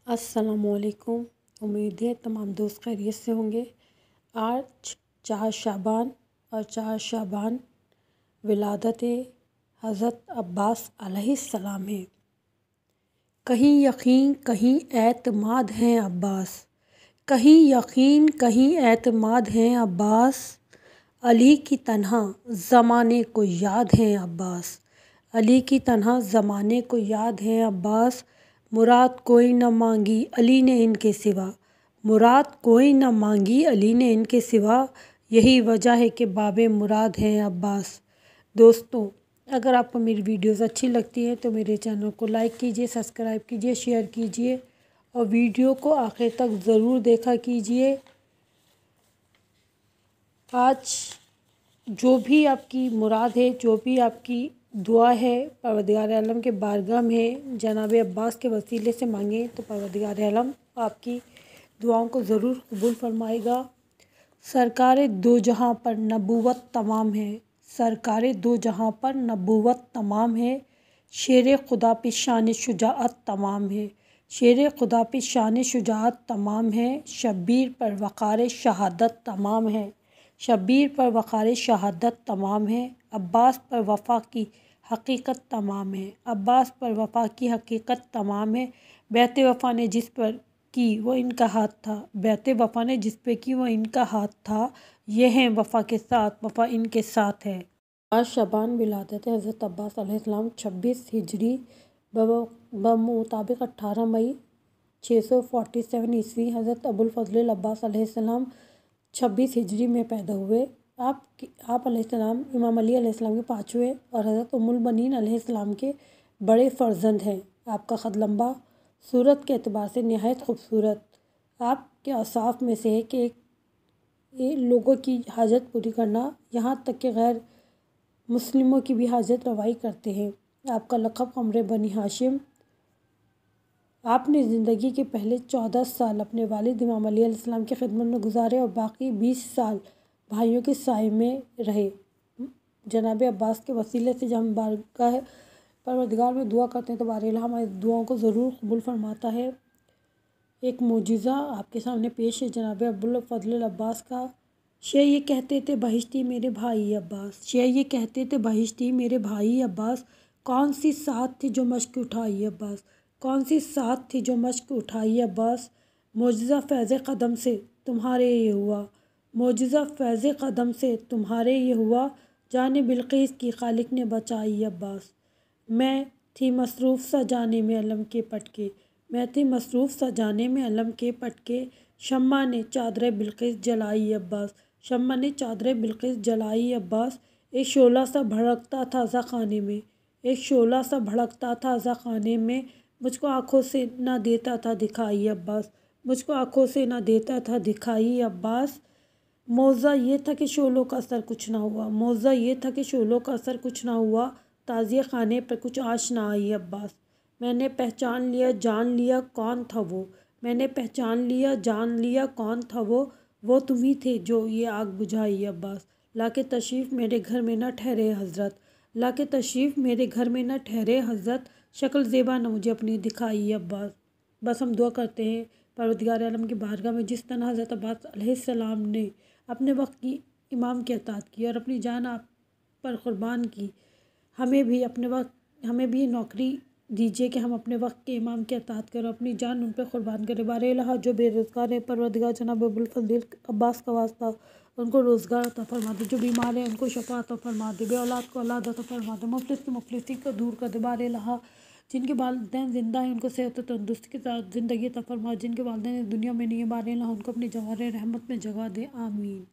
अस्सलामुअलैकुम। उम्मीद है तमाम दोस्त खैरियत से होंगे। आज 4 शाबान और 4 शाबान विलादत हज़रत अब्बास अलैहिस्सलाम है। कहीं यकीन कहीं एतमाद हैं अब्बास, कहीं यकीन कहीं एतमाद हैं अब्बास, अली की तन्हा ज़माने को याद हैं अब्बास, अली की तन्हा ज़माने को याद हैं अब्बास। मुराद कोई न मांगी अली ने इनके सिवा, मुराद कोई न मांगी अली ने इनके सिवा, यही वजह है कि बाबे मुराद हैं अब्बास। दोस्तों, अगर आपको मेरी वीडियोस अच्छी लगती हैं तो मेरे चैनल को लाइक कीजिए, सब्सक्राइब कीजिए, शेयर कीजिए और वीडियो को आखिर तक ज़रूर देखा कीजिए। आज जो भी आपकी मुराद है, जो भी आपकी दुआ है, परवरदिगार आलम के बारगाह में जनाब अब्बास के वसीले से मांगें तो परवरदिगार आलम आपकी दुआओं को ज़रूर कबूल फरमाएगा। सरकार दो जहां पर नबूवत तमाम है, सरकार दो जहां पर नबूवत तमाम है, शेर खुदा पे शान शुजाअत तमाम है, शेर खुदा पे शान शुजाअत तमाम है, शब्बीर पर वक़ार शहादत तमाम है, शब्बीर पर वक़ार शहादत तमाम है, अब्बास पर वफ़ा की हकीकत तमाम है, अब्बास पर वफ़ा की हकीकत तमाम है। बैत वफ़ा ने जिस पर की वो इनका हाथ था, बैत वफ़ा ने जिस पे की वो इनका हाथ था, ये हैं वफ़ा के साथ, वफ़ा इनके साथ है। आज शबान विलादत हज़रत अब्बास अलैहिस्सलाम 26 हिजरी बमुताबिक 18 मई 647 ईस्वी हज़रत अबुल फ़ज़ल अब्बास अलैहिस्सलाम 26 हिजरी में पैदा हुए। आप अलैहिस्सलाम इमाम अली अलैहिस्सलाम के पाँचवें और हज़रत उम्मुल बनीन अलैहिस्सलाम के बड़े फ़र्जंद हैं। आपका ख़त लंबा, सूरत के एतबार से नहायत खूबसूरत। आपके औसाफ में से है कि ये लोगों की हाजत पूरी करना, यहाँ तक कि गैर मुस्लिमों की भी हाजत रवाई करते हैं। आपका लक़ब क़मर बनी हाशिम। आपने ज़िंदगी के पहले 14 साल अपने वालिद इमाम अली अलैहिस्सलाम की खिदमत में गुजारे और बाकी 20 साल भाइयों के साए में रहे। जनाब अब्बास के वसीले से जब हम बारगाह परवरदिगार में दुआ करते हैं तो बार हमारी दुआओं को ज़रूर कबूल फरमाता है। एक मोजिज़ा आपके सामने पेश है जनाब अबुल फ़ज़ल अब्बास का। शेर ये कहते थे बहिश्ती मेरे भाई अब्बास, शेर ये कहते थे बहिश्ती मेरे भाई अब्बास, कौन सी साथ थी जो मश्क उठाई अब्बास, कौन सी साथ थी जो मश्क उठाई अब्बास। मोजिज़ा फ़ैज़ क़दम से तुम्हारे ये हुआ, मोजिज़ा फ़ैज़ क़दम से तुम्हारे ये हुआ, जाने बिल्क़ीस की खालिक ने बचाई अब्बास। मैं थी मसरूफ़ सजाने में अलम के पटके, मैं थी मसरूफ़ सजाने में अलम के पटके, शम्मा ने चादर बिल्क़ीस जलाई अब्बास, शम्मा ने चादर बिल्क़ीस जलाई अब्बास। एक शोला सा भड़कता था अज़ा खाने में, एक शोला सा भड़कता था अज़ा खाने में, मुझको आँखों से ना देता था दिखाई अब्बास, मुझको आँखों से ना देता था दिखाई अब्बास। मौज़ा ये था कि शोलों का असर कुछ ना हुआ, मौज़ा ये था कि शोलों का असर कुछ ना हुआ, ताज़िए खाने पर कुछ आँच ना आई अब्बास। मैंने पहचान लिया जान लिया कौन था वो, मैंने पहचान लिया जान लिया कौन था वो तुम ही थे जो ये आग बुझाई अब्बास। लाके तशरीफ़ मेरे घर में न ठहरे हज़रत, लाके तशरीफ़ मेरे घर में न ठहरे हज़रत, शक्ल ज़ेबा न मुझे अपनी दिखाई अब्बास। बस हम दुआ करते हैं परवरदिगार आलम की बारगाह में जिस तरह हज़रत अब्बास अलैहिस्सलाम ने अपने वक्त की इमाम की अताअत की और अपनी जान आप पर क़ुरबान की, हमें भी अपने वक्त हमें भी नौकरी दीजिए कि हम अपने वक्त के इमाम की अताअत करें, अपनी जान उन पर क़ुरबान करें। बार इलाहा जो बेरोज़गार है परवरदिगार जनाब अबुल फ़ज़ल अब्बास का वास्ता उनको रोज़गार अता फरमा दे, जो बीमार है उनको शफ़ा अता फरमा दे, बे औलाद को औलाद अता फरमा दे, मुफ़लिस की मुफ़लिसी को दूर कर दे। बार इलाहा जिनके वालिदैन ज़िंदा हैं उनको सेहत और तंदुरुस्ती के साथ ज़िंदगी अता फरमा, जिनके वालिदैन दुनिया में नहीं है बार इलाहा उनको अपनी जवार रहमत में जगह दे। आमीन।